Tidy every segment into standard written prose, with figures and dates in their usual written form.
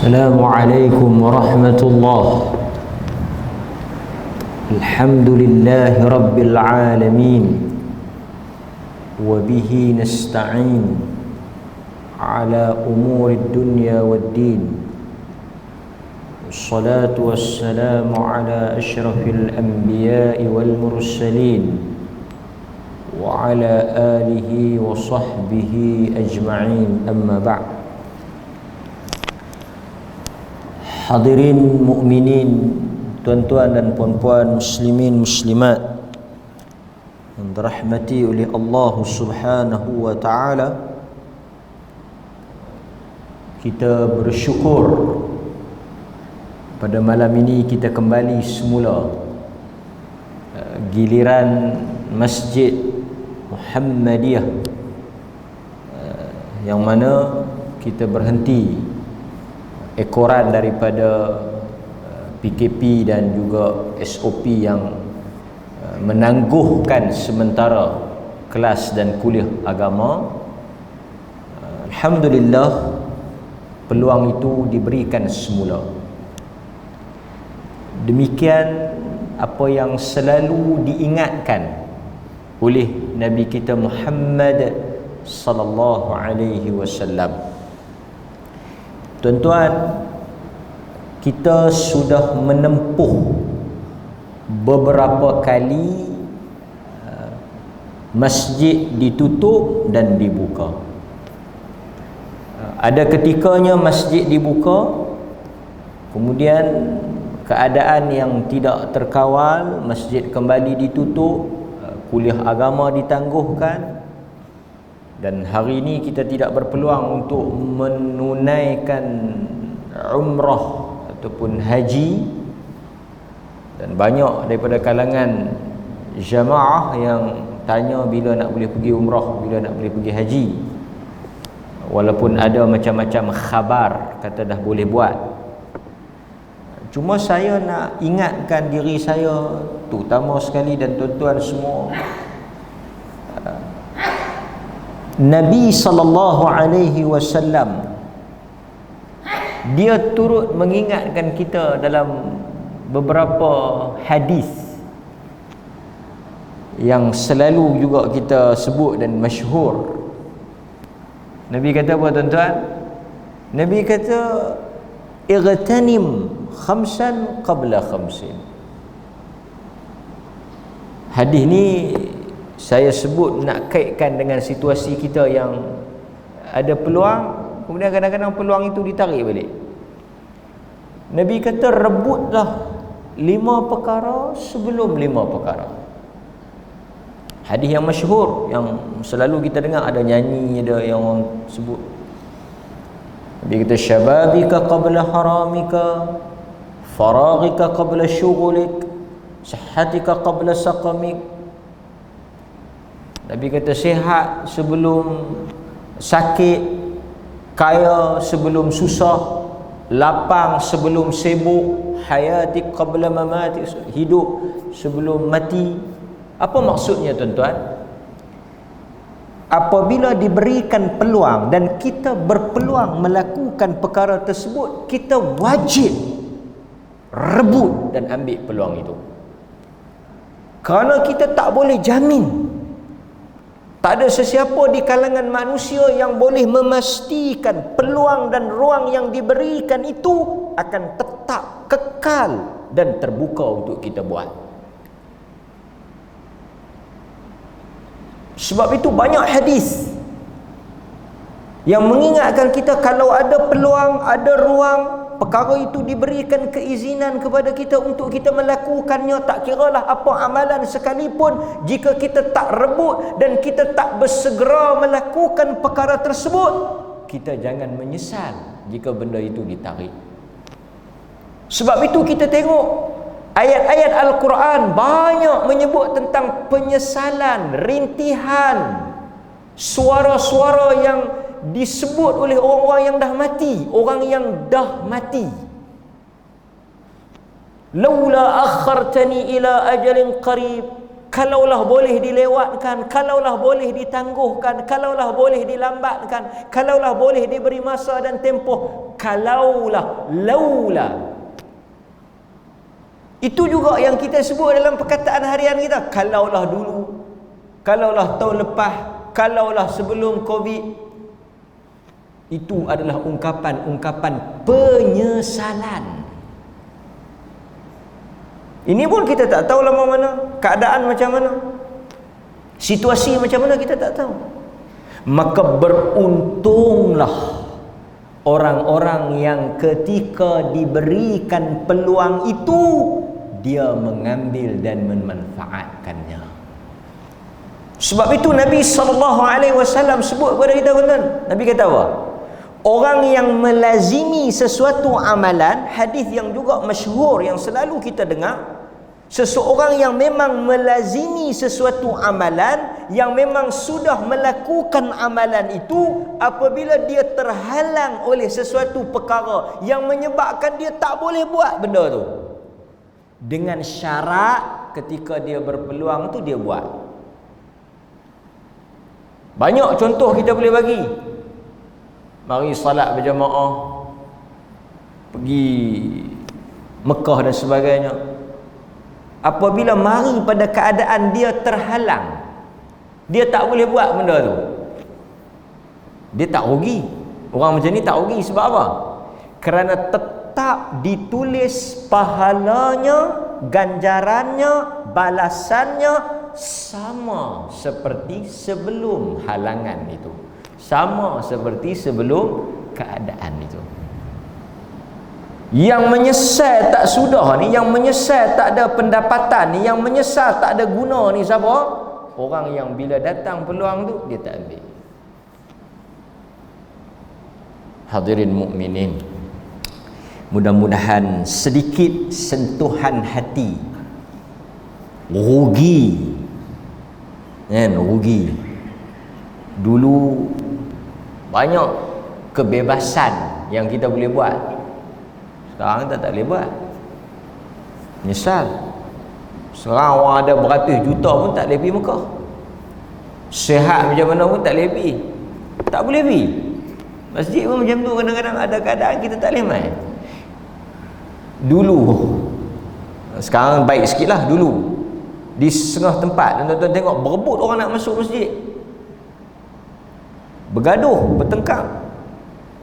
السلام عليكم ورحمة الله. الحمد لله رب العالمين، وبه نستعين على أمور الدنيا والدين. والصلاة والسلام على أشرف الأنبياء والمرسلين وعلى آله وصحبه أجمعين، أما بعد. Hadirin mukminin, tuan-tuan dan puan-puan, muslimin muslimat yang dirahmati oleh Allah Subhanahu wa taala, kita bersyukur pada malam ini kita kembali semula giliran Masjid Muhammadiyah, yang mana kita berhenti ekoran daripada PKP dan juga SOP yang menangguhkan sementara kelas dan kuliah agama. Alhamdulillah, peluang itu diberikan semula. Demikian apa yang selalu diingatkan oleh Nabi kita Muhammad sallallahu alaihi wasallam. Tuan-tuan, kita sudah menempuh beberapa kali masjid ditutup dan dibuka. Ada ketikanya masjid dibuka, kemudian keadaan yang tidak terkawal, masjid kembali ditutup, kuliah agama ditangguhkan. Dan hari ini kita tidak berpeluang untuk menunaikan umrah ataupun haji. Dan banyak daripada kalangan jamaah yang tanya bila nak boleh pergi umrah, bila nak boleh pergi haji. Walaupun ada macam-macam khabar kata dah boleh buat. Cuma saya nak ingatkan diri saya, terutama sekali dan tuan-tuan semua, Nabi sallallahu alaihi wasallam dia turut mengingatkan kita dalam beberapa hadis yang selalu juga kita sebut dan masyhur. Nabi kata apa, tuan-tuan? Nabi kata igtanim khamsan qabla khamsin. Hadis ni saya sebut nak kaitkan dengan situasi kita yang ada peluang, kemudian kadang-kadang peluang itu ditarik balik. Nabi kata rebutlah 5 perkara sebelum 5 perkara. Hadis yang masyhur yang selalu kita dengar, ada nyanyi, ada yang orang sebut. Nabi kata syababika qabla haramika, faraghika qabla syughlik, sihhatika qabla saqamik. Nabi kata sihat sebelum sakit, kaya sebelum susah, lapang sebelum sibuk, hayatik qabla mamatik, hidup sebelum mati. Apa maksudnya, tuan-tuan? Apabila diberikan peluang dan kita berpeluang melakukan perkara tersebut, kita wajib rebut dan ambil peluang itu. Kerana kita tak boleh jamin, tak ada sesiapa di kalangan manusia yang boleh memastikan peluang dan ruang yang diberikan itu akan tetap kekal dan terbuka untuk kita buat. Sebab itu banyak hadis yang mengingatkan kita, kalau ada peluang, ada ruang, perkara itu diberikan keizinan kepada kita untuk kita melakukannya, tak kiralah apa amalan sekalipun. Jika kita tak rebut dan kita tak bersegera melakukan perkara tersebut, kita jangan menyesal jika benda itu ditarik. Sebab itu kita tengok ayat-ayat Al-Quran banyak menyebut tentang penyesalan, rintihan, suara-suara yang disebut oleh orang-orang yang dah mati, orang yang dah mati. Laula akhartani ila ajalin qarib, kalaulah boleh dilewatkan, kalaulah boleh ditangguhkan, kalaulah boleh dilambatkan, kalaulah boleh diberi masa dan tempoh, kalaulah, laula. Itu juga yang kita sebut dalam perkataan harian kita. Kalaulah dulu, kalaulah tahun lepas, kalaulah sebelum Covid. Itu adalah ungkapan-ungkapan penyesalan. Ini pun kita tak tahu lama mana, keadaan macam mana, situasi macam mana, kita tak tahu. Maka beruntunglah orang-orang yang ketika diberikan peluang itu, dia mengambil dan memanfaatkannya. Sebab itu Nabi SAW sebut kepada kita, Nabi kata apa? Orang yang melazimi sesuatu amalan, hadis yang juga masyhur yang selalu kita dengar, seseorang yang memang melazimi sesuatu amalan, yang memang sudah melakukan amalan itu, apabila dia terhalang oleh sesuatu perkara yang menyebabkan dia tak boleh buat benda tu, dengan syarat ketika dia berpeluang tu dia buat. Banyak contoh kita boleh bagi. Mari salat berjamaah, pergi Mekah dan sebagainya. Apabila mari pada keadaan dia terhalang, dia tak boleh buat benda tu, dia tak rugi. Orang macam ni tak rugi. Sebab apa? Kerana tetap ditulis pahalanya, ganjarannya, balasannya sama seperti sebelum halangan itu, sama seperti sebelum keadaan itu. Yang menyesal tak sudah ni, yang menyesal tak ada pendapatan ni, yang menyesal tak ada guna ni siapa? Orang yang bila datang peluang tu dia tak ambil. Hadirin mukminin, mudah-mudahan sedikit sentuhan hati. Rugi rugi. Dulu banyak kebebasan yang kita boleh buat, sekarang kita tak boleh buat. Nyesal. Sekarang orang ada beratus juta pun tak boleh pergi Mekah. Sihat macam mana pun tak boleh pergi. Tak boleh pergi masjid pun macam tu. Kadang-kadang ada keadaan kita tak boleh main. Dulu, sekarang baik sikit lah. Dulu di setengah tempat, tuan-tuan tengok berebut orang nak masuk masjid, bergaduh, bertengkar,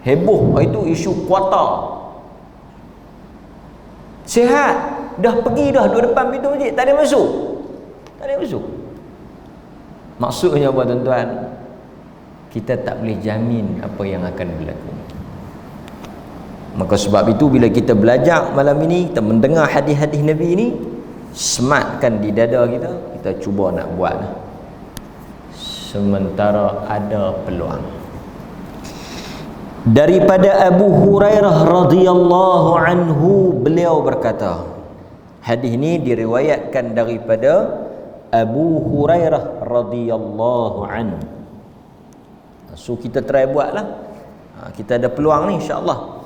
heboh. Itu isu kuota. Sihat, dah pergi dah dua depan pintu masjid, tak ada masuk, tak ada masuk. Maksudnya apa tuan-tuan? Kita tak boleh jamin apa yang akan berlaku. Maka sebab itu bila kita belajar malam ini, kita mendengar hadis-hadis Nabi ini, sematkan di dada kita, kita cuba nak buat sementara ada peluang. Daripada Abu Hurairah radhiyallahu anhu, beliau berkata, hadis ini diriwayatkan daripada Abu Hurairah radhiyallahu anhu. So kita try buatlah, kita ada peluang ni insya-Allah.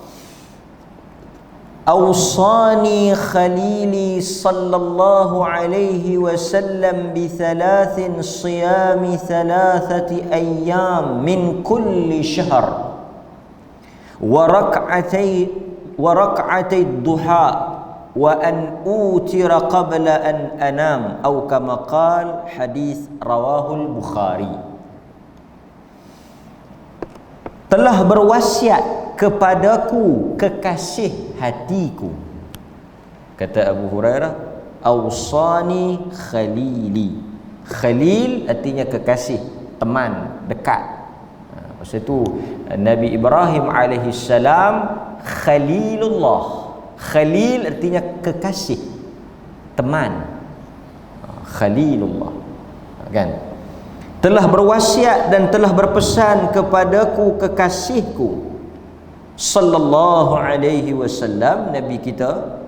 أوصاني خليلي صلى الله عليه وسلم بثلاث صيام ثلاثة أيام من كل شهر وركعتي الضحى وأن أوتر قبل أن أنام أو كما قال حديث رواه البخاري. Telah berwasiat kepadaku kekasih hatiku, kata Abu Hurairah, awsani khalili. Khalil artinya kekasih, teman dekat. Masa itu Nabi Ibrahim alaihi salam Khalilullah. Khalil artinya kekasih, teman. Khalilullah, kan? Telah berwasiat dan telah berpesan kepadaku kekasihku sallallahu alaihi wasallam, Nabi kita,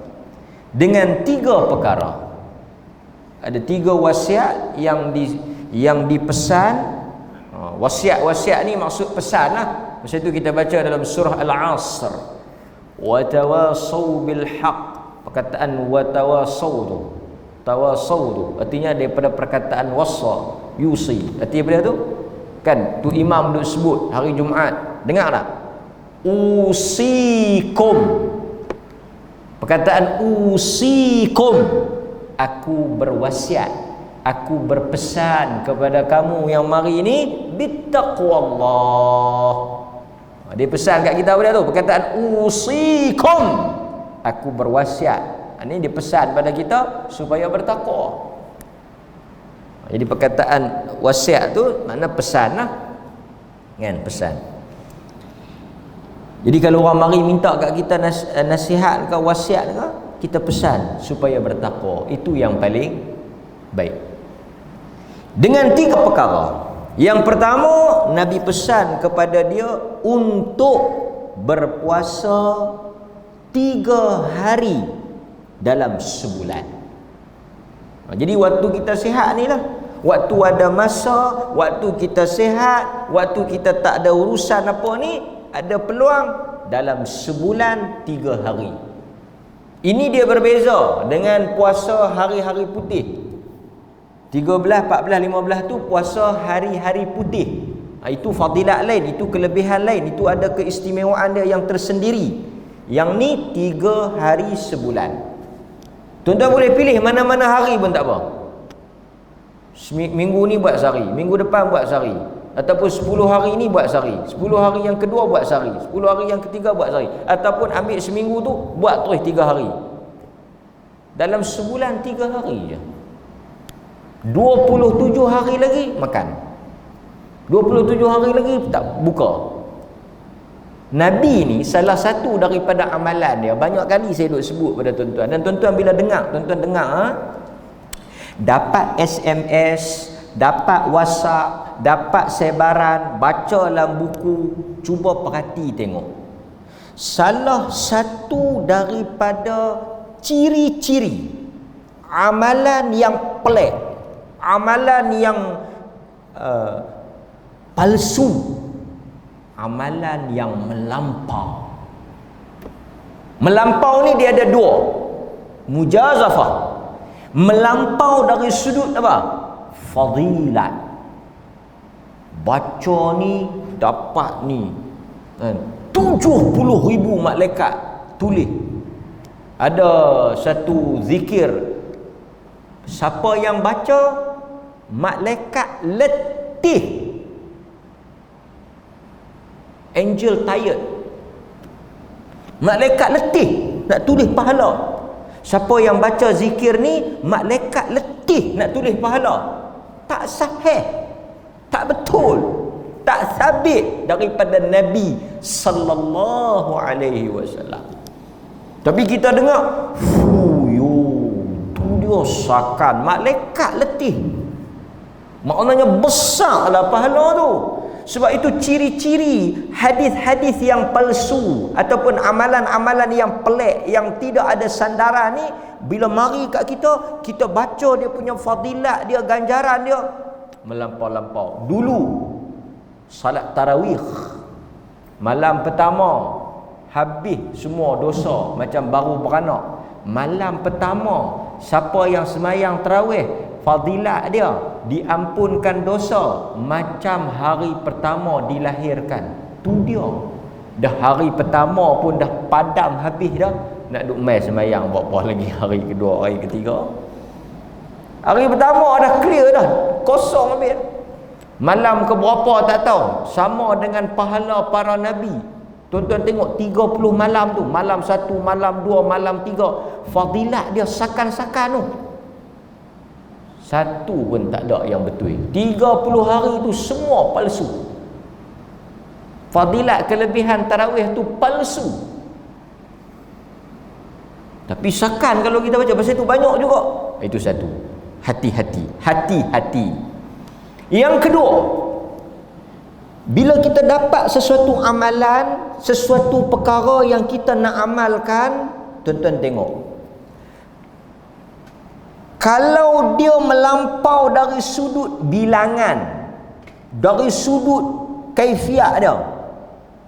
dengan tiga perkara. Ada tiga wasiat yang dipesan. Wasiat-wasiat ni maksud pesan lah. Masa itu kita baca dalam surah Al-Asr, wa tawasau bil haq. Perkataan wa tawasau tu, Tawasau tu artinya daripada perkataan wassa, yusi. Artinya apa dia tu? Kan tu imam duk sebut hari Jumaat. Dengar tak? Usikum. Perkataan usikum, aku berwasiat, aku berpesan kepada kamu yang mari ini bittaqwallah. Dia pesan kat kita apa dia tu? Perkataan usikum, aku berwasiat. Ini dia pesan pada kita supaya bertakwa. Jadi perkataan wasiat tu makna pesan lah. Kan, pesan. Jadi kalau orang mari minta kat kita nasihat ke wasiat ke, kita pesan supaya bertakwa. Itu yang paling baik. Dengan 3 perkara. Yang pertama, Nabi pesan kepada dia untuk berpuasa 3 hari dalam sebulan. Jadi waktu kita sihat ni lah, waktu ada masa, waktu kita sihat, waktu kita tak ada urusan apa ni, ada peluang dalam sebulan 3 hari. Ini dia berbeza dengan puasa hari-hari putih. 13, 14, 15 tu puasa hari-hari putih. Itu fadilat lain, itu kelebihan lain, itu ada keistimewaan dia yang tersendiri. Yang ni 3 hari sebulan. Tuan-tuan boleh pilih mana-mana hari pun tak apa. Minggu ni buat sehari, minggu depan buat sehari, ataupun 10 hari ni buat sehari, 10 hari yang kedua buat sehari, 10 hari yang ketiga buat sehari, ataupun ambil seminggu tu buat terus 3 hari. Dalam sebulan 3 hari je. 27 hari lagi makan. 27 hari lagi tak buka. Nabi ni salah satu daripada amalan dia, banyak kali saya duk sebut pada tuan-tuan, dan tuan-tuan bila dengar, tuan-tuan dengar dapat SMS, dapat WhatsApp, dapat sebaran, baca dalam buku, cuba perhati tengok. Salah satu daripada ciri-ciri amalan yang pelik, amalan yang palsu, amalan yang melampau. Melampau ni dia ada 2. Mujazafah, melampau dari sudut apa? Fadilat. Baca ni dapat ni 70,000 malaikat tulis. Ada satu zikir, siapa yang baca, malaikat letih, angel tired, malaikat letih nak tulis pahala. Siapa yang baca zikir ni, malaikat letih nak tulis pahala. Tak sahih, tak betul, tak sabit daripada Nabi sallallahu alaihi wasallam. Tapi kita dengar, fuyo, tu dia sakan malaikat letih. Maknanya besarlah pahala tu. Sebab itu ciri-ciri hadis-hadis yang palsu ataupun amalan-amalan yang pelik, yang tidak ada sandaran ni, bila mari kat kita, kita baca dia punya fadilat dia, ganjaran dia melampau-lampau. Dulu salat tarawih malam pertama habis semua dosa macam baru beranak. Malam pertama siapa yang semayang tarawih, fadilat dia diampunkan dosa macam hari pertama dilahirkan. Tu dia. Dah hari pertama pun dah padam habis dah, nak duk mai semayang buat apa lagi hari kedua, hari ketiga. Hari pertama dah clear dah, kosong habis. Malam ke berapa tak tahu, sama dengan pahala para nabi. Tuan-tuan tengok 30 malam tu, malam 1, malam 2, malam 3, fadilat dia sakan-sakan tu. Satu pun tak ada yang betul. 30 hari tu semua palsu. Fadilat kelebihan tarawih tu palsu. Tapi sakan kalau kita baca pasal tu banyak juga. Itu satu. Hati-hati, hati-hati. Yang kedua, bila kita dapat sesuatu amalan, sesuatu perkara yang kita nak amalkan, tuan-tuan tengok, kalau dia melampau dari sudut bilangan, dari sudut kaifiat dia,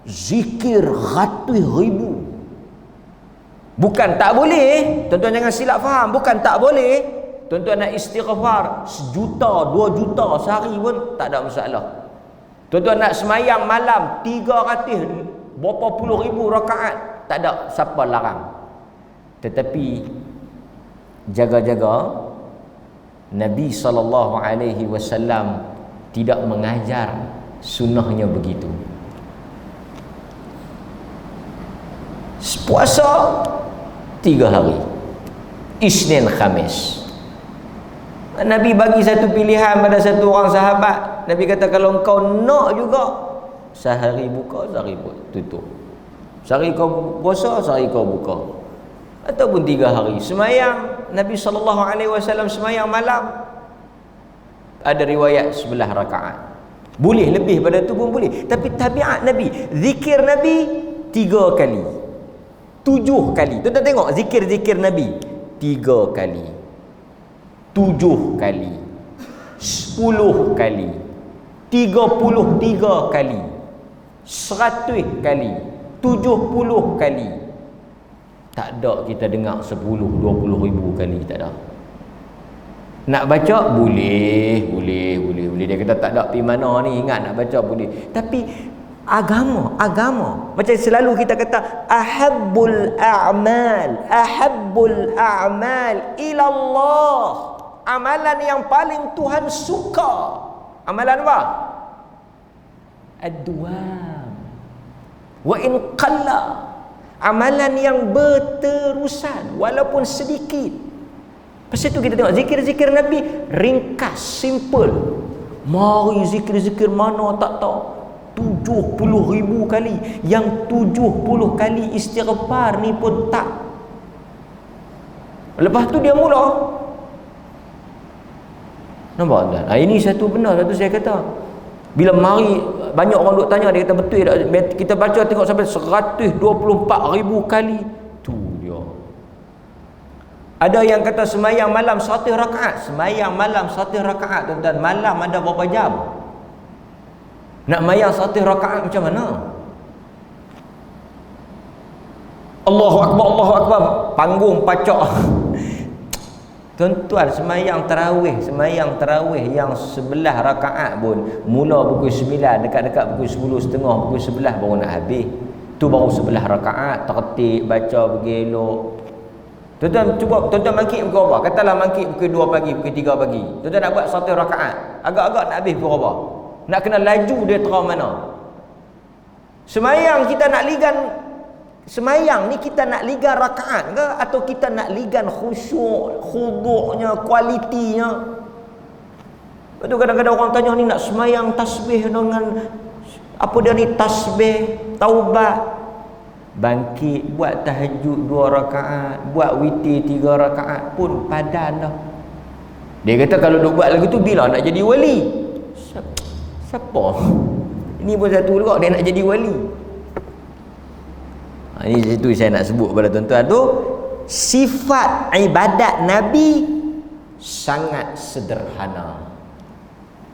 zikir ratus ribu, bukan tak boleh, tuan-tuan jangan silap faham, bukan tak boleh, Tuan-tuan nak istighfar 1 juta, 2 juta sehari pun tak ada masalah. Tuan-tuan nak semayang malam 300 berapa puluh ribu rakaat, tak ada siapa larang. Tetapi jaga-jaga Nabi SAW tidak mengajar sunnahnya begitu. Puasa 3 hari, Isnin Khamis. Nabi bagi satu pilihan pada satu orang sahabat. Nabi kata, kalau engkau nak juga, sehari buka, sehari tutup. Sehari kau puasa, sehari kau buka. Ataupun 3 hari. Semayang, Nabi SAW semayang malam, ada riwayat 11 rakaat. Boleh lebih pada tu pun boleh. Tapi tabiat Nabi, zikir Nabi 3 kali, 7 kali. Tuan-tuan tengok zikir-zikir Nabi 3 kali, 7 kali, 10 kali, 33 kali, 100 kali, 70 kali. Tak ada kita dengar 10-20 ribu kali, tak ada. Nak baca boleh. Dia kata tak ada pergi mana ni, ingat nak baca boleh. Tapi agama macam selalu kita kata, ahabbul a'mal ila Allah. Amalan yang paling Tuhan suka, amalan apa? Ad-duam wa in qalla. Amalan yang berterusan walaupun sedikit. Pasal tu kita tengok zikir-zikir Nabi ringkas, simple. Mari zikir-zikir mana tak tahu, 70,000 kali. Yang 70 kali istighfar ni pun tak. Lepas tu dia mula. Nampak tak? Ini satu benar, satu saya kata. Bila mari, banyak orang duk tanya, dia kata betul tak? Kita baca tengok sampai 124,000 kali. Tu dia. Ada yang kata semayang malam 100 rakaat. Semayang malam 100 rakaat, tuan-tuan. Malam ada berapa jam? Nak mayang 100 rakaat macam mana? Allahu Akbar, Allahu Akbar. Panggung pacak. Tuan-tuan, semayang tarawih yang 11 rakaat pun mula pukul 9, dekat-dekat pukul 10.30, pukul 11 baru nak habis. Tu baru 11 rakaat, tertib, baca bergelok. Tuan-tuan cuba, tuan-tuan mangkit pukul apa? Katalah mangkit pukul 2 pagi, pukul 3 pagi. Tuan-tuan nak buat 100 rakaat, agak-agak nak habis pukul apa? Nak kena laju dia terang mana? Semayang kita nak ligan, semayang ni kita nak ligan rakaat ke, atau kita nak ligan khusyuk, khuduknya, kualitinya? Lepas tu kadang-kadang orang tanya ni nak semayang tasbih dengan apa dia ni, tasbih, taubat. Bangkit buat tahajud 2 rakaat, buat witir 3 rakaat pun padan dah. Dia kata kalau duk buat lagu tu bila nak jadi wali? Siapa? Ini pun satu juga, dia nak jadi wali. Ini situ saya nak sebut pada tuan-tuan tu, sifat ibadat Nabi sangat sederhana.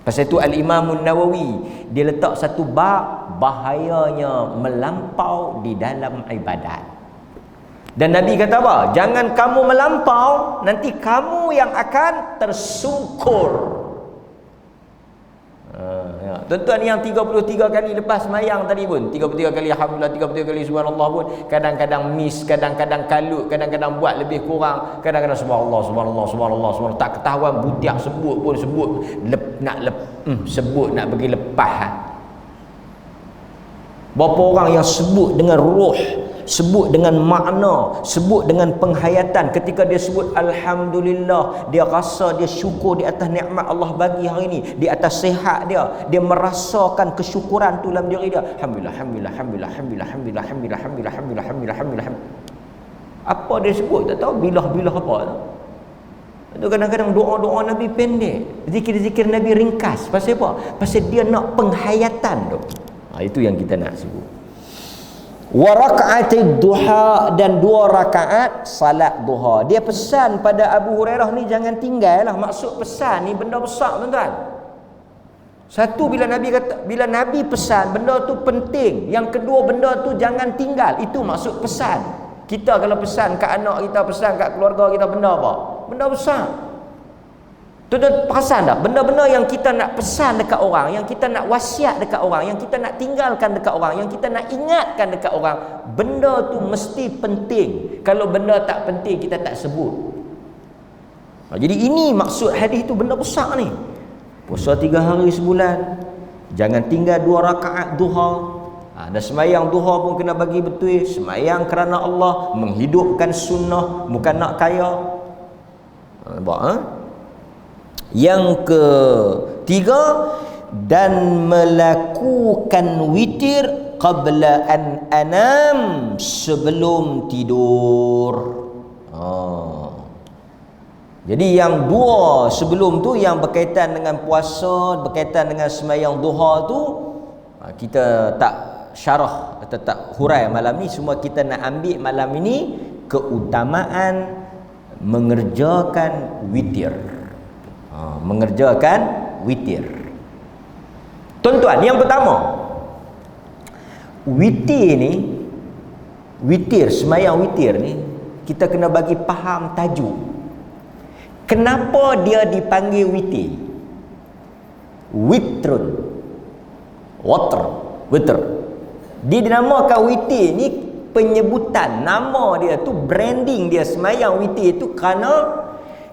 Pasal itu Al-Imam Nawawi dia letak satu bab, bahayanya melampau di dalam ibadat. Dan Nabi kata apa? Jangan kamu melampau, nanti kamu yang akan tersungkur. Tuan-tuan, yang 33 kali lepas semayang tadi pun, 33 kali alhamdulillah, 33 kali subhanallah pun kadang-kadang miss, kadang-kadang kalut, kadang-kadang buat lebih kurang, kadang-kadang subhanallah, subhanallah, subhanallah, subhanallah, tak ketahuan butiak sebut pun sebut sebut nak bagi lepas. Berapa orang yang sebut dengan ruh, sebut dengan makna, sebut dengan penghayatan. Ketika dia sebut alhamdulillah, dia rasa dia syukur di atas nikmat Allah bagi hari ini, di atas sihat dia merasakan kesyukuran tu dalam diri dia. Alhamdulillah, alhamdulillah, alhamdulillah, alhamdulillah, alhamdulillah, alhamdulillah, alhamdulillah, alhamdulillah, alhamdulillah. Apa dia sebut tak tahu, bilah-bilah apa tu. Itu kadang-kadang doa-doa Nabi pendek, zikir-zikir Nabi ringkas. Pasal apa? Pasal dia nak penghayatan tu. Itu yang kita nak sebut. Wa raka'atid duha, dan 2 rakaat salat duha. Dia pesan pada Abu Hurairah ni jangan tinggal lah. Maksud pesan ni benda besar, tuan-tuan. Satu, bila Nabi pesan benda tu penting. Yang kedua, benda tu jangan tinggal. Itu maksud pesan. Kita kalau pesan kat anak kita, pesan kat keluarga kita, benda apa? Benda besar. Tuan-tuan perasan tak? Benda-benda yang kita nak pesan dekat orang, yang kita nak wasiat dekat orang, yang kita nak tinggalkan dekat orang, yang kita nak ingatkan dekat orang, benda tu mesti penting. Kalau benda tak penting, kita tak sebut. Jadi ini maksud hadis tu, benda besar ni. Puasa 3 hari sebulan, jangan tinggal 2 rakaat duha. Dan semayang duha pun kena bagi betul. Semayang kerana Allah, menghidupkan sunnah, bukan nak kaya. Nampak ha? Yang ketiga, dan melakukan witir qabla an anam, sebelum tidur. Jadi yang 2 sebelum tu, yang berkaitan dengan puasa, berkaitan dengan semayang duha tu, kita tak syarah atau tak hurai malam ni. Semua kita nak ambil malam ini keutamaan mengerjakan witir. Mengerjakan witir. Tuan-tuan, yang pertama, witir ni, semayang witir ni, kita kena bagi faham tajuk. Kenapa dia dipanggil witir? Witrun, witr. Dia dinamakan witir ni, penyebutan nama dia tu, branding dia semayang witir tu, kerana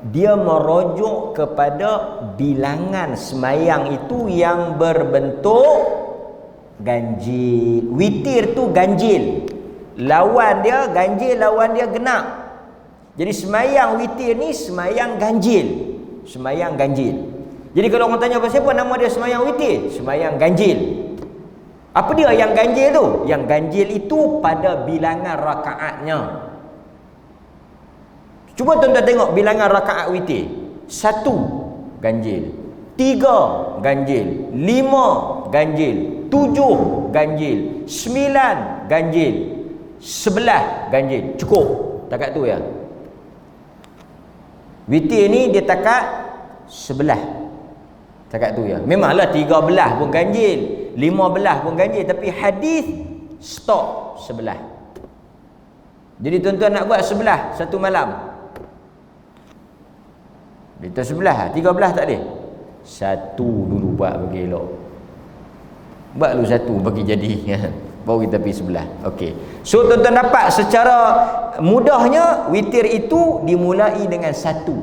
dia merujuk kepada bilangan semayang itu yang berbentuk ganjil. Witir tu ganjil, lawan dia ganjil, lawan dia genap. Jadi semayang witir ni semayang ganjil. Semayang ganjil. Jadi kalau orang tanya pasal apa nama dia semayang witir? Semayang ganjil. Apa dia yang ganjil tu? Yang ganjil itu pada bilangan rakaatnya. Cuba tuan-tuan tengok bilangan rakaat witir. 1 ganjil, 3 ganjil, 5 ganjil, 7 ganjil, 9 ganjil, 11 ganjil. Cukup. Takat tu ya. Witir ni dia takat 11. Takat tu ya. Memanglah 13 pun ganjil, 15 pun ganjil, tapi hadis stop 11. Jadi tuan-tuan nak buat 11 satu malam. Kita 11, 13 tak boleh. 1 dulu buat bagi elok. Buat dulu 1 bagi jadi. Baru kita pergi 11. Okey. So tuan-tuan dapat secara mudahnya, witir itu dimulai dengan 1.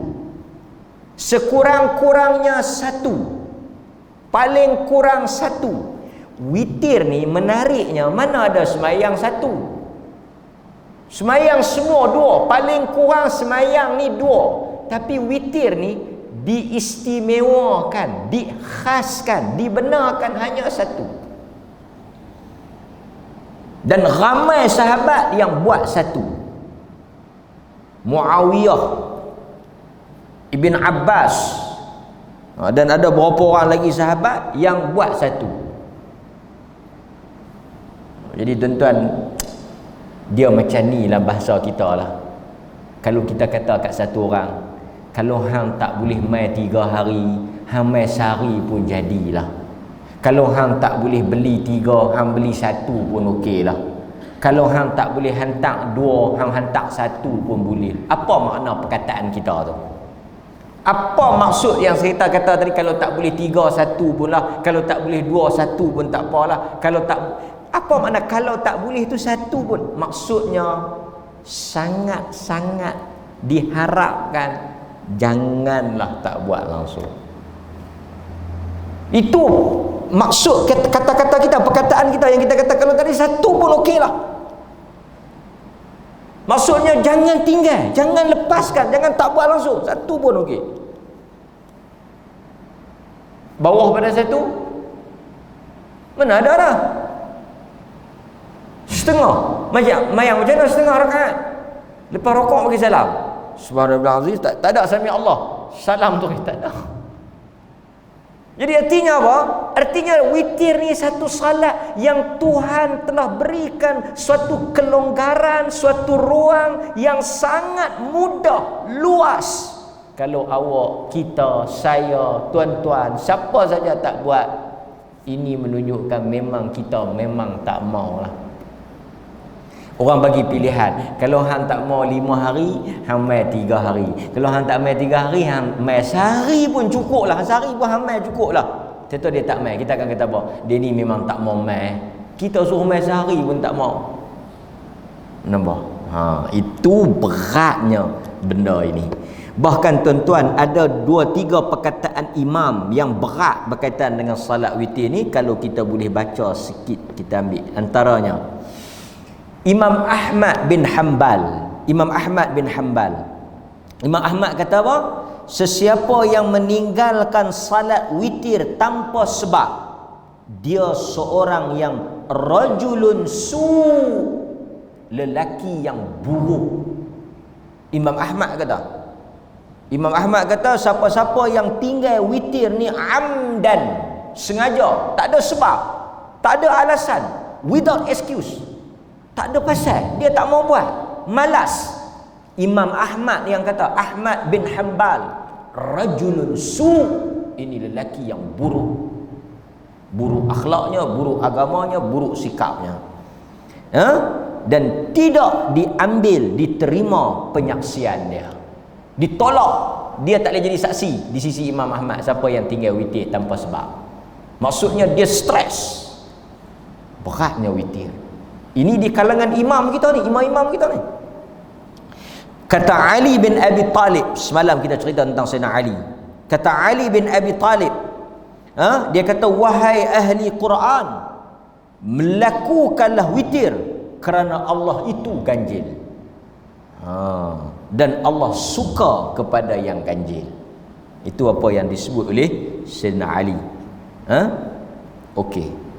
Sekurang-kurangnya 1. Paling kurang 1. Witir ni menariknya, mana ada semayang 1. Semayang semua 2. Paling kurang semayang ni 2. Tapi witir ni diistimewakan, dikhaskan, dibenarkan hanya 1. Dan ramai sahabat yang buat 1. Muawiyah, Ibn Abbas, dan ada beberapa orang lagi sahabat yang buat 1. Jadi tuan-tuan, dia macam ni lah bahasa kita lah. Kalau kita kata kat satu orang, kalau hang tak boleh mai 3 hari, hang mai sehari pun jadilah. Kalau hang tak boleh beli 3, hang beli 1 pun okey lah. Kalau hang tak boleh hantar 2, hang hantar 1 pun boleh. Apa makna perkataan kita tu? Apa maksud yang saya kata tadi, kalau tak boleh 3, 1 pun lah. Kalau tak boleh 2, 1 pun tak apalah. Kalau tak, apa makna kalau tak boleh tu 1 pun? Maksudnya sangat-sangat diharapkan janganlah tak buat langsung. Itu maksud kata-kata kita, perkataan kita yang kita kata kalau tadi 1 pun okey lah. Maksudnya jangan tinggal, jangan lepaskan, jangan tak buat langsung. 1 pun okey. Bawah pada 1 mana ada dah. Setengah. Macam mana setengah rakaat? Lepas rokok bagi salam. Subhanallah aziz, tak ada sami Allah. Salam tu tak ada. Jadi artinya apa? Artinya witir ni satu salat yang Tuhan telah berikan suatu kelonggaran, suatu ruang yang sangat mudah, luas. Kalau awak, kita, saya, tuan-tuan, siapa saja tak buat, ini menunjukkan memang kita memang tak mau lah. Orang bagi pilihan. Kalau hang tak mau 5 hari, hang mai 3 hari. Kalau hang tak mai 3 hari, hang mai sehari pun cukup lah. Sehari pun hang mai cukup lah. Contoh dia tak mai, kita akan kata apa? Dia ni memang tak mau mai. Kita suruh mai sehari pun tak mau. Nampak? Itu beratnya benda ini. Bahkan tuan-tuan, ada 2-3 perkataan imam yang berat berkaitan dengan salat witir ni. Kalau kita boleh baca sikit, kita ambil antaranya Imam Ahmad bin Hanbal. Imam Ahmad kata apa? Sesiapa yang meninggalkan salat witir tanpa sebab, dia seorang yang rajulun lelaki yang buruk. Imam Ahmad kata siapa-siapa yang tinggal witir ni amdan, sengaja, tak ada sebab, tak ada alasan, without excuse, tak ada pasal, dia tak mau buat, malas. Imam Ahmad yang kata, Ahmad bin Hanbal, rajulun ini lelaki yang buruk. Buruk akhlaknya, buruk agamanya, buruk sikapnya. Dan tidak diterima penyaksian dia, ditolak. Dia tak boleh jadi saksi di sisi Imam Ahmad siapa yang tinggal witir tanpa sebab. Maksudnya dia stres, beratnya witir. Ini di kalangan imam kita ni, imam-imam kita ni. Kata Ali bin Abi Talib, semalam kita cerita tentang Sayyidina Ali. Kata Ali bin Abi Talib, dia kata, wahai ahli Quran, melakukanlah witir kerana Allah itu ganjil. Dan Allah suka kepada yang ganjil. Itu apa yang disebut oleh Sayyidina Ali. Okey.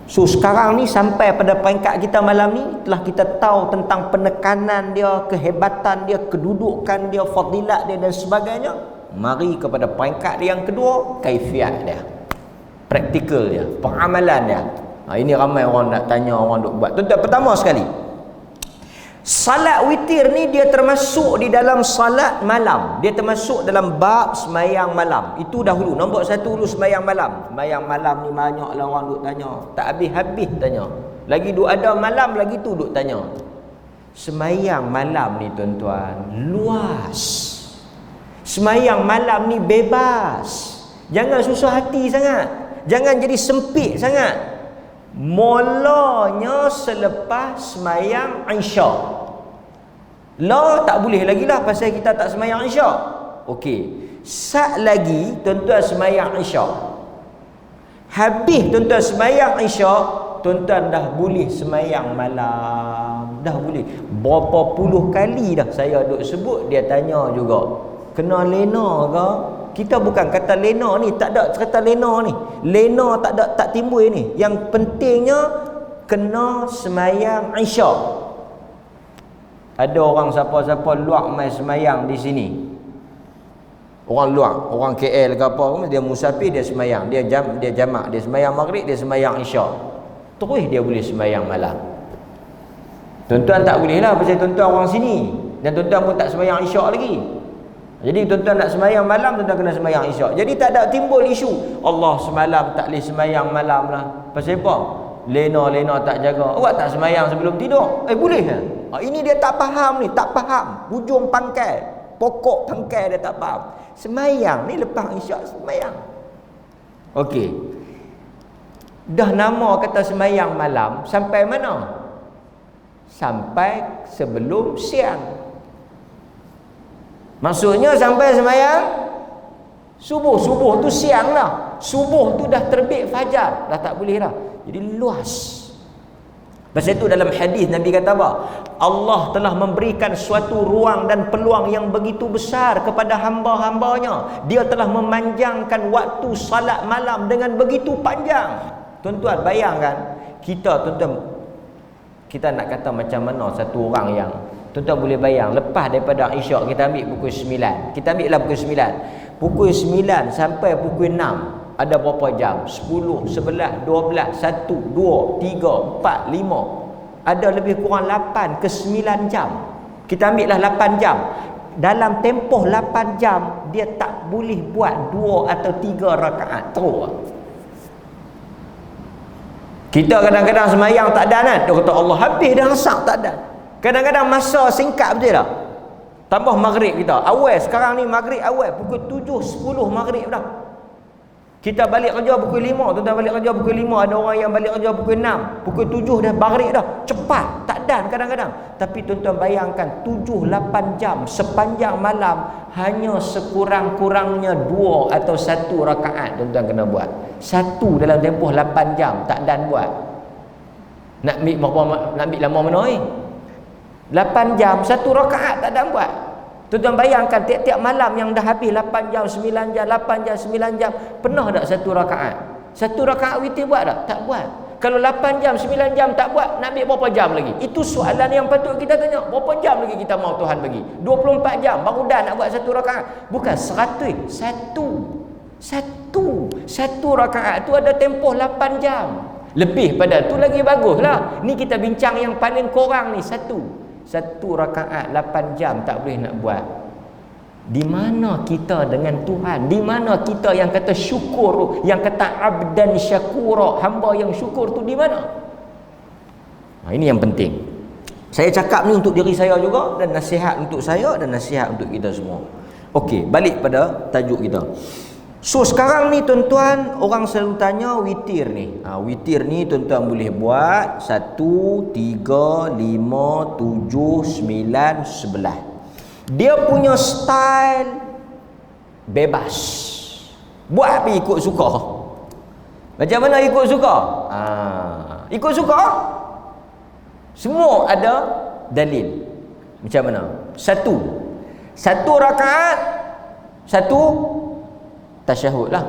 So sekarang ni sampai pada peringkat kita malam ni, telah kita tahu tentang penekanan dia, kehebatan dia, kedudukan dia, fadilat dia dan sebagainya. Mari kepada peringkat dia yang kedua, kaifiat dia, praktikal dia, pengamalan dia. Ini ramai orang nak tanya, orang duk buat. Tuan-tuan, pertama sekali, salat witir ni dia termasuk di dalam salat malam. Dia termasuk dalam bab semayang malam. Itu dahulu. Nombor 1 dulu semayang malam. Semayang malam ni banyaklah orang duk tanya. Tak habis-habis tanya. Lagi duk ada malam, lagi tu duk tanya. Semayang malam ni tuan-tuan, luas. Semayang malam ni bebas. Jangan susah hati sangat. Jangan jadi sempit sangat. Mulanya selepas semayang Isyak. Tak boleh lagi lah pasal kita tak semayang Isyak. Okey, sat lagi tuan-tuan semayang Isyak. Habis tuan-tuan semayang Isyak, tuan-tuan dah boleh semayang malam. Dah boleh. Berapa puluh kali dah saya duk sebut, dia tanya juga, kena lena ke? Kita bukan kata lena ni, tak ada kata lena ni. Lena tak timbul ni. Yang pentingnya kena semayang Isyak. Ada orang siapa-siapa luak mai semayang di sini. Orang luak, orang KL ke apa, dia musafir, dia semayang, dia jamak, dia semayang maghrib, dia semayang Isyak. Terus dia boleh semayang malam. Tuan-tuan tak boleh lah pasal tuan-tuan orang sini. Dan tuan-tuan pun tak semayang Isyak lagi. Jadi tuan-tuan nak semayang malam, tuan-tuan kena semayang Isyak. Jadi tak ada timbul isu Allah semalam tak boleh semayang malam lah. Pasal apa? Lena tak jaga. Awak tak semayang sebelum tidur? Boleh ke? Ini dia tak faham ni, tak faham. Hujung pangkai, pokok pangkai dia tak faham. Semayang ni lepas Isyak semayang. Okey. Dah nama kata semayang malam, sampai mana? Sampai sebelum siang. Maksudnya sampai semayang subuh. Subuh tu siang lah. Subuh tu dah terbit fajar, dah tak boleh dah. Jadi luas. Pasal itu dalam hadis Nabi kata apa? Allah telah memberikan suatu ruang dan peluang yang begitu besar kepada hamba-hambanya. Dia telah memanjangkan waktu salat malam dengan begitu panjang. Tuan-tuan bayangkan, kita nak kata macam mana satu orang yang, tuan-tuan boleh bayang, lepas daripada Isyak kita ambil pukul 9. Kita ambil lah pukul 9. Pukul 9 sampai pukul 6. Ada berapa jam? 10, 11, 12, 1, 2, 3, 4, 5. Ada lebih kurang 8 ke 9 jam. Kita ambil lah 8 jam. Dalam tempoh 8 jam, dia tak boleh buat 2 atau 3 rakaat terus. Kita kadang-kadang semayang tak ada kan? Dia kata Allah habis dah sak tak ada. Kadang-kadang masa singkat betul tak? Tambah maghrib kita. Awal sekarang ni maghrib awal pukul 7.10 maghrib dah. Kita balik kerja pukul 5, tuan-tuan balik kerja pukul 5, ada orang yang balik kerja pukul 6, pukul 7 dah maghrib dah. Cepat, tak dan kadang-kadang. Tapi tuan-tuan bayangkan 7-8 jam sepanjang malam hanya sekurang-kurangnya 2 atau 1 rakaat tuan-tuan kena buat. 1 dalam tempoh 8 jam tak dan buat. Nak ambil lama mana ni? 8 jam 1 rakaat tak dan buat. Tuan-tuan bayangkan tiap-tiap malam yang dah habis 8 jam, 9 jam, 8 jam, 9 jam, pernah tak 1 rakaat? 1 rakaat witir buat tak? Tak buat. Kalau 8 jam, 9 jam tak buat, nak ambil berapa jam lagi? Itu soalan yang patut kita tanya. Berapa jam lagi kita mau Tuhan bagi? 24 jam baru dah nak buat 1 rakaat. Bukan 100, 1 rakaat tu ada tempoh 8 jam. Lebih pada tu lagi baguslah. Ni kita bincang yang paling kurang ni 1 rakaat 8 jam tak boleh nak buat. Di mana kita dengan Tuhan? Di mana kita yang kata syukur, yang kata abdan syakura, hamba yang syukur tu di mana? Ini yang penting. Saya cakap ni untuk diri saya juga, dan nasihat untuk saya dan nasihat untuk kita semua. Okey, balik pada tajuk kita. So sekarang ni tuan-tuan, orang selalu tanya witir ni. Witir ni tuan-tuan boleh buat 1, 3, 5, 7, 9, 11. Dia punya style bebas. Buat apa ikut suka. Macam mana ikut suka? Ikut suka. Semua ada dalil. Macam mana? 1 rakaat 1 tasyahud lah.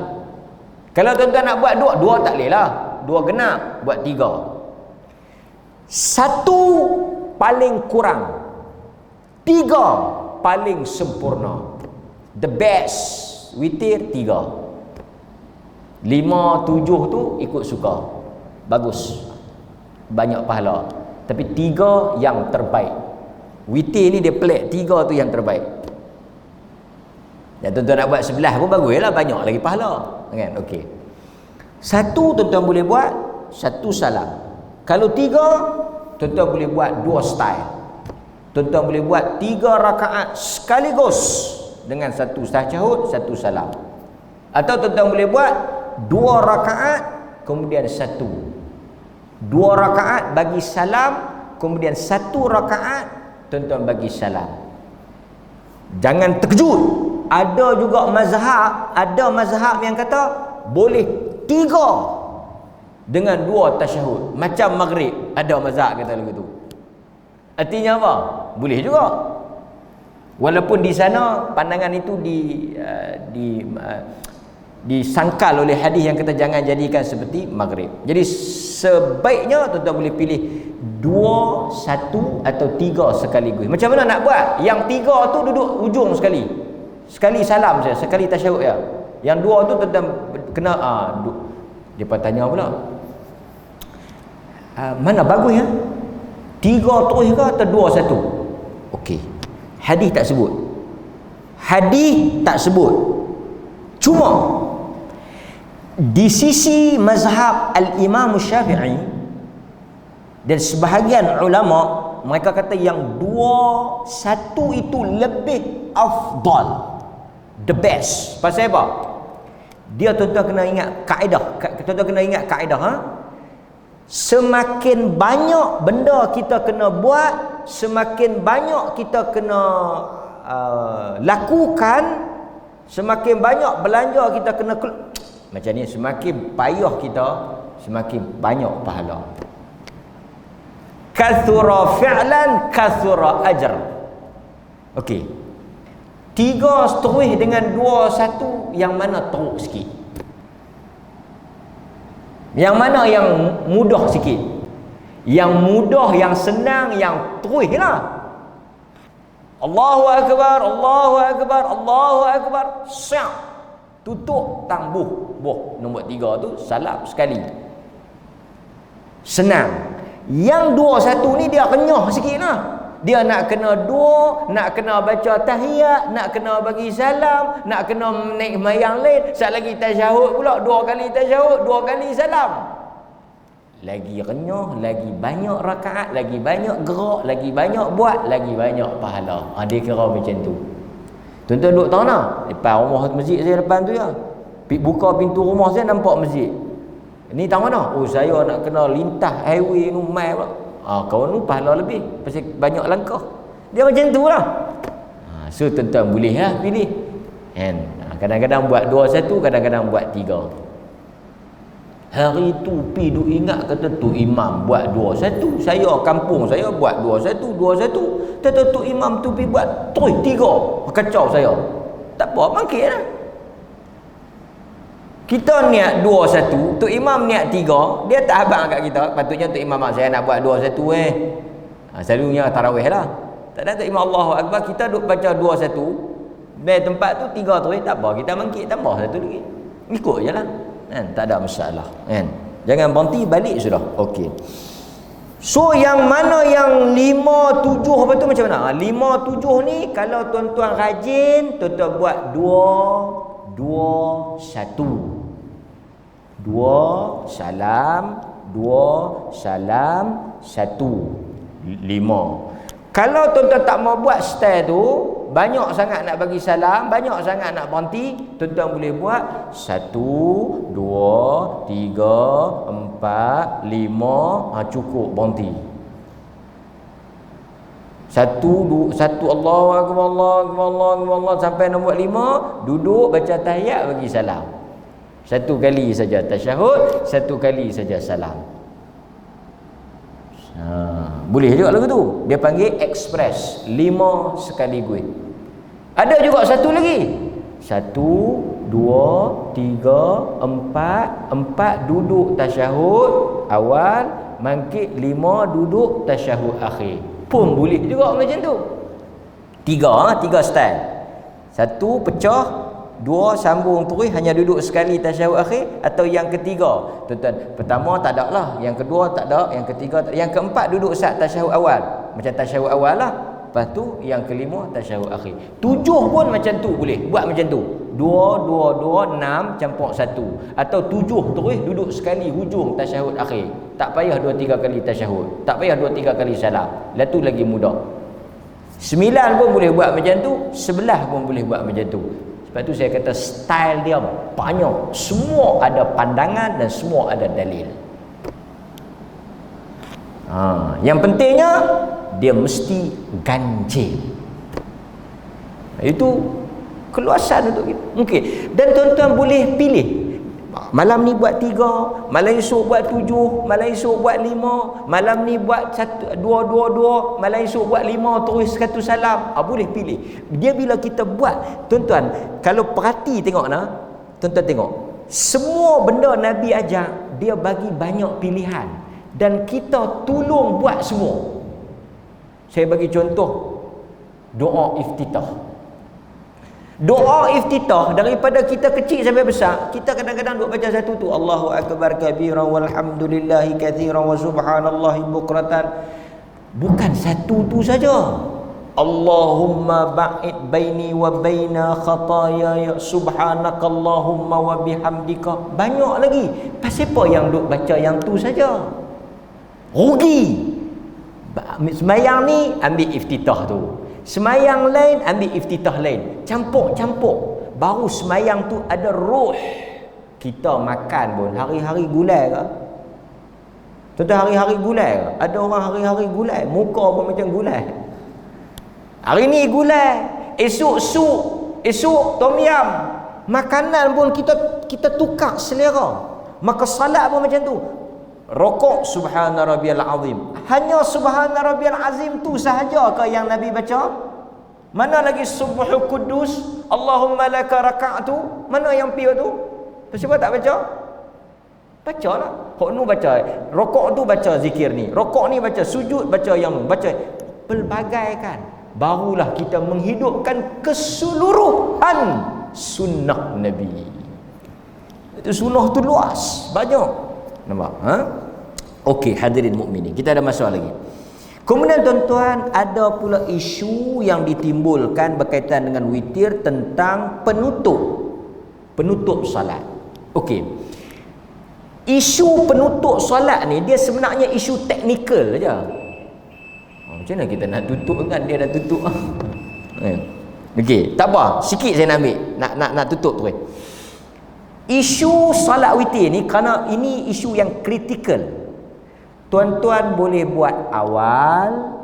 Kalau tuan-tuan nak buat 2 tak boleh lah. 2 genap, buat 3. 1 paling kurang, 3 paling sempurna. The best witir 3. 5, 7 tu ikut suka. Bagus, banyak pahala. Tapi 3 yang terbaik. Witir ni dia pelik, 3 tu yang terbaik. Dan tuan-tuan nak buat 11 pun bagus lah, banyak lagi pahala kan? Okey. 1 tuan-tuan boleh buat 1 salam. Kalau 3 tuan-tuan boleh buat 2 style. Tuan-tuan boleh buat 3 rakaat sekaligus dengan 1 tasyahud, 1 salam. Atau tuan-tuan boleh buat 2 rakaat kemudian 1. 2 rakaat bagi salam, kemudian 1 rakaat tuan-tuan bagi salam. Jangan terkejut. Ada juga mazhab yang kata boleh 3 dengan 2 tasyahud. Macam maghrib, ada mazhab kata begitu. Artinya apa? Boleh juga. Walaupun di sana pandangan itu disangkal oleh hadis yang kata jangan jadikan seperti maghrib. Jadi sebaiknya tuan-tuan boleh pilih 2, 1 atau 3 sekaligus. Macam mana nak buat? Yang 3 tu duduk ujung sekali. Sekali salam saja, sekali tasyahud ya. Yang 2 tu tuan-tuan kena dia tanya pula. Mana bagus ya? 3 terus ke atau 2 1? Okey. Hadis tak sebut. Cuma di sisi mazhab al-Imam Syafi'i dan sebahagian ulama, mereka kata yang 2 1 itu lebih afdal, the best. Pasal apa? Dia tuan-tuan kena ingat kaedah. Semakin banyak benda kita kena buat, semakin banyak kita kena lakukan, semakin banyak belanja kita kena macam ni, semakin payah kita, semakin banyak pahala. Kathura fi'lan kathura ajr. Okey. 3 terus dengan 2 1, yang mana teruk sikit? Yang mana yang mudah sikit? Yang mudah, yang senang, yang terus lah. Allahu Akbar, Allahu Akbar, Allahu Akbar. Siap. Tutup tangbuh. Nombor 3 tu salam sekali. Senang. Yang 2 1 ni dia kenyah sikit lah. Dia nak kena dua, nak kena baca tahiyat, nak kena bagi salam, nak kena naik mayang lain, sat lagi tasyahud pula, 2 kali tasyahud, 2 kali salam. lagi renyah, lagi banyak rakaat, lagi banyak gerak, lagi banyak buat, lagi banyak pahala. Dia kira macam tu. Tuan-tuan duduk tahu nak? Depan rumah masjid saya depan tu ya. Buka pintu rumah saya nampak masjid. Ni tahu mana? Oh, saya nak kena lintas highway tu mai pula. Kawan tu pahala lebih pasal banyak langkah. Dia macam tu lah. So tuan-tuan boleh lah pilih. Kan? Kadang-kadang buat 2 1, kadang-kadang buat 3. Hari tu pi duk ingat kata tu imam buat 2 1. Saya kampung saya buat 2 1 2 1. Kata tu imam tu pi buat 3. Kacau saya. Tak apa, bangkit lah. Kita niat 2 1, tu imam niat 3, dia tak abang kat kita. Patutnya tu imam saya nak buat 2 1 selalunya tarawih lah. Tak ada tu imam Allahu Akbar, kita duk baca 2 1. Dari tempat tu 3 terus, tak apa, kita bangkit tambah 1 lagi. Ikut je lah. Kan? Tak ada masalah. Kan? Jangan berhenti, balik sudah. Okey. So yang mana yang 5 7 apa tu macam mana? 5 7 ni kalau tuan-tuan rajin, tuan-tuan buat 2 1. 2 salam 2 salam 1 5. Kalau tuan-tuan tak mau buat style tu, banyak sangat nak bagi salam, banyak sangat nak berhenti, tuan-tuan boleh buat 1 2 3 4 5, cukup berhenti. 1 2 1 Allahu Akbar Allahu Akbar Allahu Akbar sampai nombor 5, duduk baca tahiyat bagi salam. 1 kali saja tasyahud, 1 kali saja salam. Boleh juga lagu tu. Dia panggil express, 5 sekaligus. Ada juga 1 lagi. 1 2 3 4 duduk tasyahud awal, bangkit 5 duduk tasyahud akhir. Pun boleh juga macam tu. 3 style. 1 pecah, 2 sambung terus, hanya duduk sekali tasyahud akhir, atau yang ketiga. Tuan-tuan, pertama tak ada lah, yang kedua tak ada, yang ketiga tak ada, yang keempat duduk saat tasyahud awal. Macam tasyahud awal lah. Lepas tu yang kelima tasyahud akhir. 7 pun macam tu boleh. Buat macam tu. 2 6 campur 1. Atau 7 terus duduk sekali hujung tasyahud akhir. Tak payah 2 3 kali tasyahud. Tak payah 2 3 kali salam. Lah tu lagi mudah. 9 pun boleh buat macam tu, 11 pun boleh buat macam tu. Sebab tu saya kata style dia banyak. Semua ada pandangan dan semua ada dalil. Yang pentingnya dia mesti ganjil. Itu keluasan untuk kita. Mungkin. Dan tuan-tuan boleh pilih. Malam ni buat 3, malam esok buat 7, malam esok buat 5, malam ni buat 1 2 2 2, malam esok buat 5 terus 1 salam. Boleh pilih. Dia bila kita buat, tuan-tuan, kalau perhati tengok tuan-tuan tengok. Semua benda Nabi ajar, dia bagi banyak pilihan dan kita tolong buat semua. Saya bagi contoh doa iftitah. Doa iftitah daripada kita kecil sampai besar, kita kadang-kadang duk baca satu tu, Allahu akbar kabiran walhamdulillahi katsiran wa subhanallahi bukratan. Bukan satu tu saja. Allahumma ba'id baini wa baina khataaya subhanakallahumma wa bihamdika. Banyak lagi. Pasal apa yang duk baca yang tu saja? Rugi. Semayang ni ambil iftitah tu, semayang lain ambil iftitah lain, campur-campur. Baru semayang tu ada roh. Kita makan pun hari-hari gulai ke? Tentu hari-hari gulai ke? Ada orang hari-hari gulai, muka pun macam gulai. Hari ni gulai, esok sup, esok tom yam. Makanan pun kita tukar selera. Maka salat pun macam tu. Rokok subhana rabbiyal azim. Hanya subhana rabbiyal azim tu sahaja ke yang Nabi baca? Mana lagi subuhul kudus, Allahumma laka raka'tu? Mana yang pi tu? Siapa tak baca? Bacalah. Hok nu baca. Rokok tu baca zikir ni. Rokok ni baca, sujud baca yang nu, baca. Pelbagai kan. Barulah kita menghidupkan keseluruhan sunnah Nabi. Itu sunnah tu luas, banyak. Nampak? Okey, hadirin mukminin, kita ada masalah lagi. Kemudian tuan-tuan, ada pula isu yang ditimbulkan berkaitan dengan witir tentang penutup salat. Okey. Isu penutup solat ni dia sebenarnya isu teknikal aja. Macam mana kita nak tutup kan dia dah tutup. Okey, tak apa, sikit saya nak ambil. Nak tutup tu. Isu solat witir ni kerana ini isu yang kritikal. Tuan-tuan boleh buat awal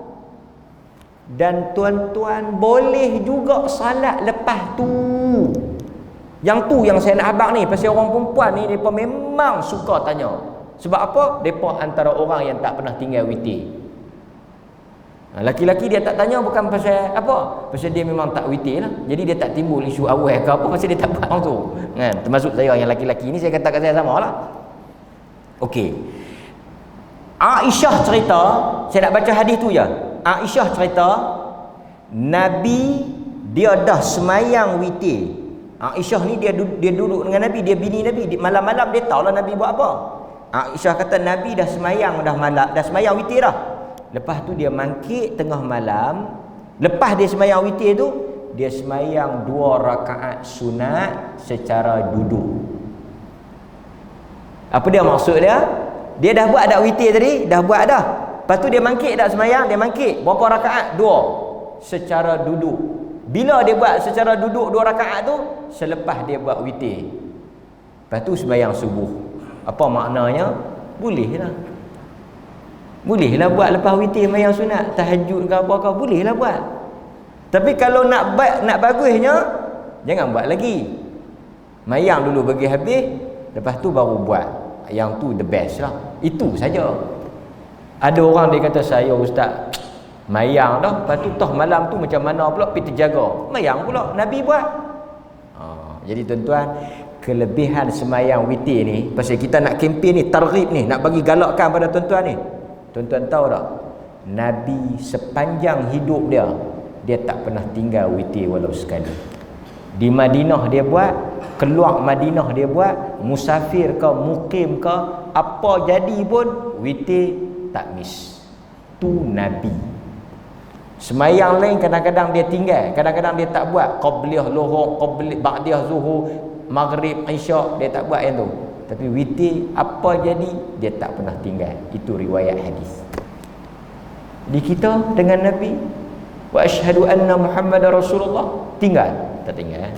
dan tuan-tuan boleh juga salat lepas tu. Yang tu yang saya nak abang ni, pasal orang perempuan ni depa memang suka tanya. Sebab apa? Depa antara orang yang tak pernah tinggal witir. Laki-laki dia tak tanya bukan pasal apa? Pasal dia memang tak witir lah. Jadi dia tak timbul isu awal ke apa, pasal dia tak buat langsung. Kan? Termasuk saya yang laki-laki ni, saya kata saya samalah. Okey. Aisyah cerita, saya nak baca hadis tu je. Aisyah cerita, Nabi dia dah semayang witir. Aisyah ni dia duduk dengan Nabi, dia bini Nabi. Malam-malam dia tahulah Nabi buat apa. Aisyah kata Nabi dah semayang dah semayang witir dah. Lepas tu dia mangkit tengah malam. Lepas dia semayang witir tu, dia semayang 2 rakaat sunat secara duduk. Apa dia maksud dia? Dia dah buat dah witir tadi, dah buat dah. Lepas tu dia mangkit dah semayang, dia mangkit. Berapa rakaat? 2 secara duduk. Bila dia buat secara duduk 2 rakaat tu? Selepas dia buat witir. Lepas tu sembahyang subuh. Apa maknanya? Bolehlah. Bolehlah buat lepas witir sembahyang sunat, tahajud ke apa ke, bolehlah buat. Tapi kalau nak bagusnya, jangan buat lagi. Mayang dulu bagi habis, lepas tu baru buat. Yang tu the best lah. Itu saja. Ada orang dia kata, saya ustaz mayang dah, lepas tu toh malam tu macam mana pula pergi terjaga. Mayang pula Nabi buat. Jadi tuan-tuan, kelebihan semayang witir ni, pasal kita nak kempen ni, targhib ni, nak bagi galakkan pada tuan-tuan ni. Tuan-tuan tahu tak? Nabi sepanjang hidup dia, dia tak pernah tinggal witir walau sekali. Di Madinah dia buat, keluar Madinah dia buat, musafir ke, mukim ke, apa jadi pun witir tak miss. Tu Nabi. Semayang lain kadang-kadang dia tinggal, kadang-kadang dia tak buat. Qabliyah lohor, ba'diyah zuhur, maghrib, isyak, dia tak buat yang tu. Tapi witir apa jadi, dia tak pernah tinggal. Itu riwayat hadis. Di kita dengan Nabi, wa asyhadu anna Muhammadar Rasulullah, tinggal? Tak tinggal.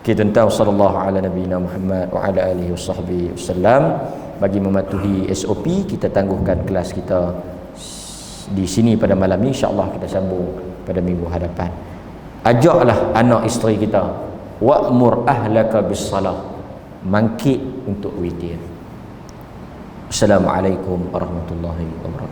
Kita tahu sallallahu ala nabiyina Muhammad wa ala alihi wasahbihi wasallam. Bagi mematuhi SOP, kita tangguhkan kelas kita di sini pada malam ni. InsyaAllah kita sambung pada minggu hadapan. Ajaklah anak isteri kita, wa'mur ahlaka bis salah, mangkit untuk witir. Assalamualaikum warahmatullahi wabarakatuh.